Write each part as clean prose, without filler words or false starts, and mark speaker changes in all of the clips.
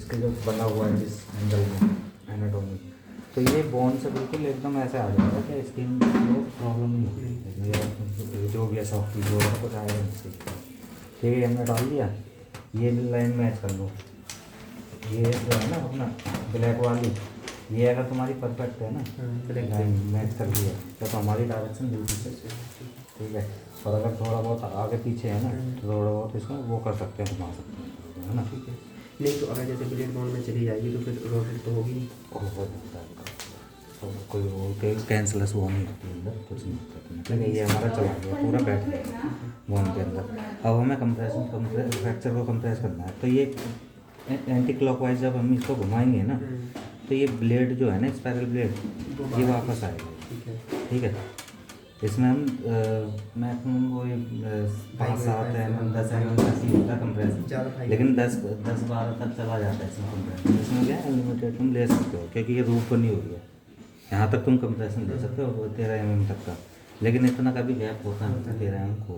Speaker 1: इसके जो बना हुआ है जिस एंगल में एनाटॉमी, तो ये बोन से बिल्कुल एकदम ऐसे आ जाएगा कि स्किन को प्रॉब्लम नहीं होगी, जो भी ऐसा जो कुछ आएगा इससे। ठीक है, हमने डाल दिया। ये लाइन मैच कर लो, ये जो है ना अपना ब्लैक वाली, ये अगर तुम्हारी परफेक्ट है ना लाइन मैच कर दिया तो हमारी डायरेक्शन बिल्कुल से ठीक है। और अगर थोड़ा बहुत आगे पीछे है ना तो थोड़ा बहुत इसको वो कर सकते हैं, घुमा सकते हैं, है ना।
Speaker 2: ठीक है, नहीं तो अगर जैसे ब्लेड बाउंड में चली जाएगी तो फिर रोटेट तो होगी नहीं।
Speaker 1: हो जाता है तो कोई वो कैंसलस वो नहीं होती अंदर, कुछ नहीं होता। नहीं, ये हमारा चला गया पूरा बैठ गया बोन के अंदर। अब हमें कंप्रेस फ्रैक्चर को कंप्रेस करना है, तो ये एंटी क्लॉकवाइज जब हम इसको घुमाएंगे ना तो ये ब्लेड जो है ना स्पाइरल ब्लेड ये वापस आएगा। ठीक है, इसमें हम मैक्सिमम वो 5-7 mm 10 mm तक ही होता है कंप्रेस, लेकिन 10-12 तक चला जाता है इसमें कंप्रेस। इसमें क्या है अनलिमिटेड तुम ले सकते हो, क्योंकि ये रूफ बनी हुई है, यहाँ तक तुम कंप्रेशन ले सकते हो 13 mm तक का। लेकिन इतना का भी गैप होता है 13 mm को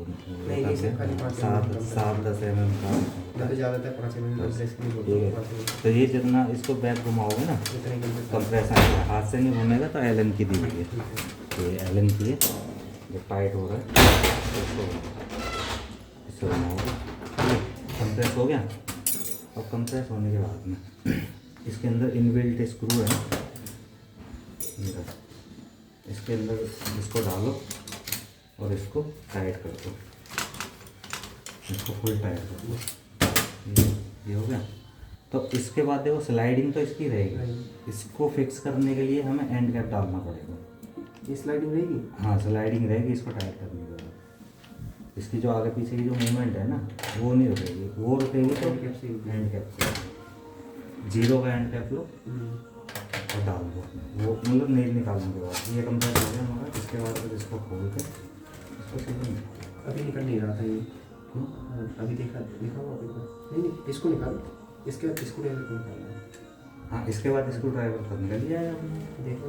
Speaker 1: 7-10 mm का
Speaker 2: ज़्यादातर 5 mm।
Speaker 1: तो ये जितना इसको बैक घुमाओगे ना कंप्रेशन हाथ से नहीं घूमेगा तो एलन की दी हुई है, ये एलन की है, जो टाइट हो रहा है इसको घुमाओगे, कंप्रेस हो गया। और कंप्रेस होने के बाद में इसके अंदर इनबिल्ट स्क्रू है, इसके अंदर इसको डालो और इसको टाइट कर दो, इसको फुल टाइट कर दो। ये हो गया। तो इसके बाद देखो स्लाइडिंग तो इसकी रहेगी, इसको फिक्स करने के लिए हमें एंड कैप डालना पड़ेगा।
Speaker 2: ये स्लाइडिंग रहेगी?
Speaker 1: हाँ स्लाइडिंग रहेगी, इसको टाइट करने के बाद इसकी जो आगे पीछे की जो मूवमेंट है ना वो नहीं रुकेगी, वो रुकेगी तो एंड कैप से 0 का एंड कैप लो और डाल दो, वो मतलब नेल निकालने के बाद ये कंप्रेस हो गया हमारा। इसके बाद फिर इसको खोल के इसको सीधे
Speaker 2: अभी निकल नहीं रहा था ये, अभी देखा हुआ नहीं, इसको निकाल, इसके बाद इसको निकालना है।
Speaker 1: हाँ इसके बाद स्क्रू ड्राइवर तो निकल ही आया आपने,
Speaker 2: देखो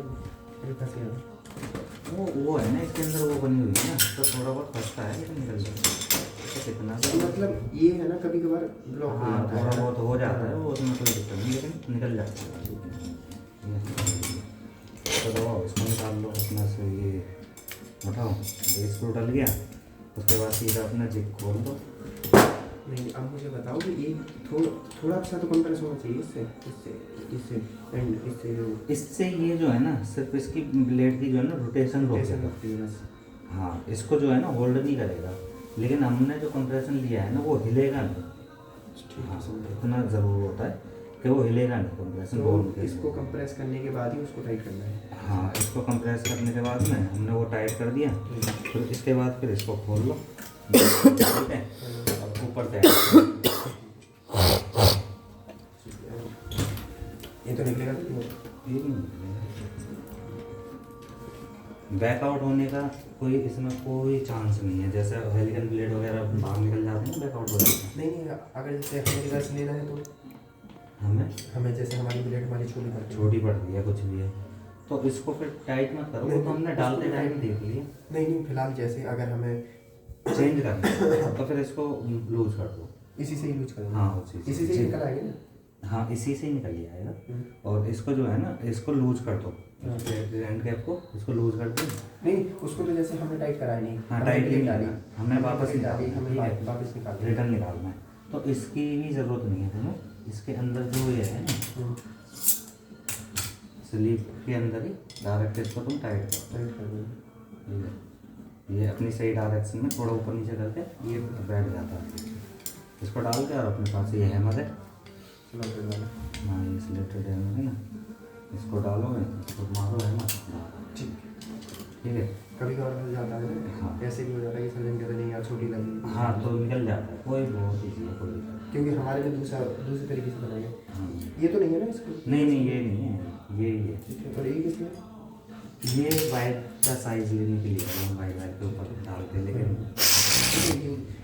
Speaker 1: वो है ना इसके अंदर वो बनी हुई है ना, तो थोड़ा बहुत फंसता है लेकिन निकल जाता है। तो कितना
Speaker 2: मतलब ये है ना कभी कभार ब्लॉक हो जाता है,
Speaker 1: थोड़ा बहुत हो जाता है वो, उसमें कोई दिक्कत नहीं, लेकिन निकल जाता है। तो दबाओ इसको निकाल लो अपना से, ये उठाओ, ये स्क्रू डल गया, उसके बाद सीधा अपना जिप खोल दो।
Speaker 2: नहीं अब मुझे बताओ कि ये थोड़ा सा तो कंप्रेस होना चाहिए
Speaker 1: इससे ये जो है ना सिर्फ इसकी ब्लेड की जो है ना रोटेशन रोकेगा। हाँ इसको जो है ना होल्ड नहीं करेगा, लेकिन हमने जो कंप्रेशन लिया है ना वो हिलेगा नहीं। हाँ इतना ज़रूर होता है कि वो हिलेगा नहीं कंप्रेशन।
Speaker 2: तो इसको कंप्रेस करने के बाद ही उसको टाइट करना है।
Speaker 1: हाँ इसको कंप्रेस करने के बाद में हमने वो टाइट कर दिया, फिर इसके बाद फिर इसको खोल लो, ठीक है, अब ऊपर से
Speaker 2: ये तो निकलेगा
Speaker 1: बैकआउट होने का कोई इसमें कोई चांस नहीं है। जैसे हेलिकल ब्लेड वगैरह बाहर निकल जाते हैं बैकआउट हो जाता है।
Speaker 2: नहीं अगर जैसे हमें रिवर्स लेना है तो हमें जैसे हमारी ब्लेड हमारी छोटी
Speaker 1: पड़ती है कुछ भी है तो इसको फिर टाइट मत करो, तो हमने डालते टाइम देख लिया।
Speaker 2: नहीं फिलहाल जैसे अगर हमें
Speaker 1: चेंज करना है तो फिर इसको लूज कर दो,
Speaker 2: इसी से ही लूज करेंगे।
Speaker 1: हाँ
Speaker 2: इसी से निकल आएगा ना।
Speaker 1: हाँ इसी से ही निकल आएगा। और इसको जो है ना इसको लूज कर दो, एंड कैप को इसको लूज कर दो।
Speaker 2: नहीं उसको तो जैसे हमने टाइट कराया नहीं,
Speaker 1: हाँ टाइट नहीं डाली, हमने वापस
Speaker 2: वापस निकाल
Speaker 1: रिटर्न निकालना है, तो इसकी भी ज़रूरत नहीं है तुम्हें। इसके अंदर जो ये है ना स्लीव के अंदर ही डायरेक्ट इसको तुम टाइट कर दो। ये अपनी सही डायरेक्शन में थोड़ा ऊपर नीचे करके ये बैठ जाता है। इसको डाल के और अपने पास ये हैमर है, हाँ ये सिलेक्टेड हैमर है ना, इसको डालोगे इसको मारो हैमर, ठीक है।
Speaker 2: कभी कभार मिल जाता है। हाँ ऐसे भी हो जाता है कि सर्जन कहते नहीं यार छोटी लगी।
Speaker 1: हाँ तो निकल जाता है, कोई बहुत ईजी है, कोई
Speaker 2: क्योंकि हमारे में दूसरे तरीके से बनाएंगे। हाँ ये तो नहीं है ना इसको? नहीं
Speaker 1: ये नहीं है, ये ही है।
Speaker 2: ठीक है, और ये किसमें?
Speaker 1: ये वायर का साइज लेने के लिए हम वायर के ऊपर डालते हैं, लेकिन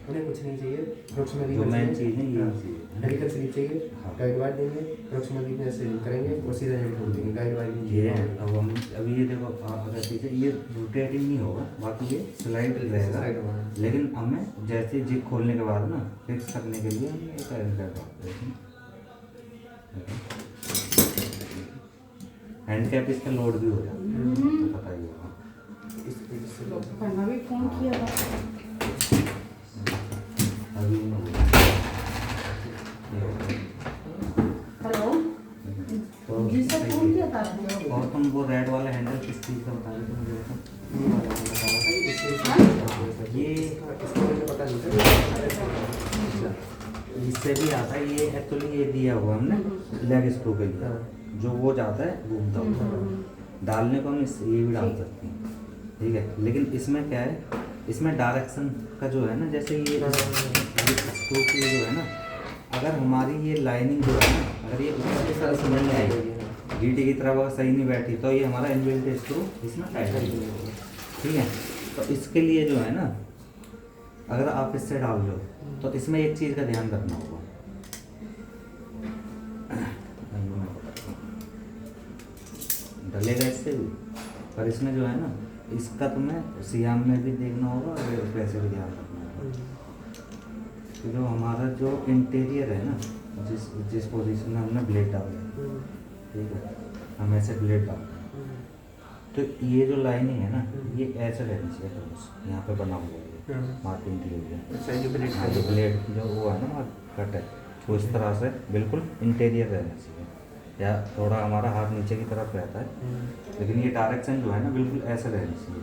Speaker 2: उन्हें कुछ नहीं चाहिए। अप्रोक्सीमेटली
Speaker 1: जो मेन चीज़ है ये
Speaker 2: हेलिकल स्लीव चाहिए, गाइड वायर देंगे, अप्रोक्सीमेटली में ऐसे करेंगे और सीधा हेड खोल देंगे, गाइड वायर
Speaker 1: ये है। अब हम अभी ये देखो अगर पीछे ये रोटेटिंग नहीं होगा, बाकी ये स्लाइड रहेगा, लेकिन हमें जैसे जिप खोलने के बाद ना फिक्स करने के लिए हम ये कर हैंड कैप इस पर लोड भी हो जाता है, तो पता ही होगा।
Speaker 3: पन्ना भी फोन किया था।
Speaker 1: अभी
Speaker 3: हेलो जी सर, फोन किया था आपने?
Speaker 1: और तुम वो रेड वाला हैंडल किस चीज़ का बता रहे थे मुझे बता। ये
Speaker 2: पता नहीं था।
Speaker 1: इससे भी आता है, ये एक्चुअली ये दिया हुआ हमने लेग स्क्रू के लिए, जो वो जाता है घूमता हुआ, डालने को हम इससे ये भी डाल सकते हैं, ठीक है। लेकिन इसमें क्या है, इसमें डायरेक्शन का जो है ना, जैसे ये स्क्रू की जो है ना, अगर हमारी ये लाइनिंग जो है ना, अगर ये उसके साथ से नहीं आएगी, GT की तरफ अगर सही नहीं बैठी, तो ये हमारा इनबिल्ट स्क्रू इसमें टाइट है, ठीक है। तो इसके लिए जो है ना, अगर आप इससे डाल लो तो इसमें एक चीज़ का ध्यान रखना होगा, डलेगा इससे भी, पर इसमें जो है ना, इसका तुम्हें सियाम में भी देखना होगा और वैसे भी ध्यान रखना होगा। तो जो हमारा जो इंटीरियर है ना, जिस पोजीशन में हमने ब्लेड डाला, ठीक है, हम ऐसे ब्लेड डालते हैं, तो ये जो लाइनिंग है ना, ये ऐसे रहनी चाहिए, तो यहाँ पे बना हुआ है मार्किंग के लिए, हाँ जो ब्लेड जो वो है ना कट है, वो इस तरह से बिल्कुल इंटीरियर रहना चाहिए, या थोड़ा हमारा हाथ नीचे की तरफ रहता है, लेकिन ये डायरेक्शन जो है ना बिल्कुल ऐसे रहनी चाहिए,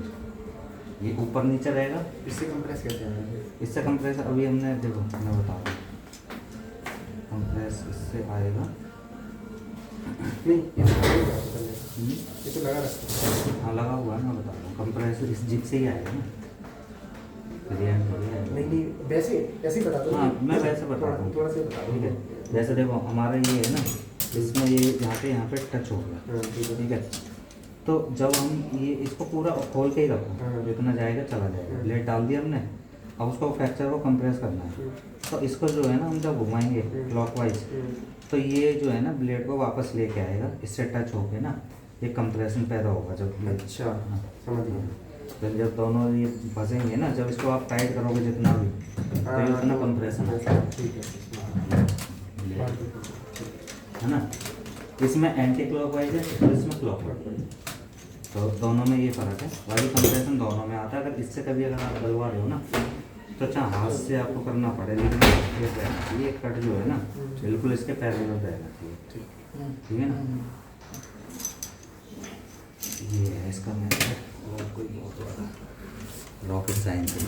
Speaker 1: ये ऊपर नीचे रहेगा।
Speaker 2: इससे कंप्रेस कैसे आएगा?
Speaker 1: इससे कंप्रेस अभी हमने देखो, मैं बता रहा हूँ, कंप्रेस इससे आएगा
Speaker 2: नहीं, ये तो लगा रखा
Speaker 1: हाँ लगा हुआ है, मैं बता रहा हूँ, कंप्रेस इस जिप से ही आएगा ना,
Speaker 2: नहीं, वैसे ऐसे ही बता दो।
Speaker 1: हाँ मैं वैसे बता रहा हूँ,
Speaker 2: थोड़ा सा बता दो।
Speaker 1: ठीक है। जैसे देखो हमारा ये है ना, इसमें ये यहाँ पे टच हो गया, ठीक है। तो जब हम ये इसको पूरा खोल के ही रखो, जितना जाएगा चला जाएगा, ब्लेड डाल दिया हमने, अब उसको फ्रैक्चर को कंप्रेस करना है, तो इसको जो है ना हम जब घुमाएंगे क्लॉकवाइज, तो ये जो है ना ब्लेड को वापस लेके आएगा, इससे टच होके ना ये कंप्रेशन पैदा होगा जब।
Speaker 2: अच्छा, समझ गया।
Speaker 1: तो जब दोनों ये फंसेंगे ना, जब इसको आप टाइट करोगे जितना भी, तो ये उतना कंप्रेशन
Speaker 2: ठीक
Speaker 1: है ना। इसमें एंटी क्लॉकवाइज है और इसमें क्लॉकवाइज है, तो दोनों में ये फ़र्क है, वाली कंप्रेशन दोनों में आता है। अगर इससे कभी अगर आप डलवा रहे हो ना, तो अच्छा हाथ से आपको करना पड़े, लेकिन ये कट जो है ना बिल्कुल इसके पैरेलल रहना चाहिए, ठीक है ना। ये है इसका मेथड, और कोई बहुत बड़ा रॉकेट साइंस है।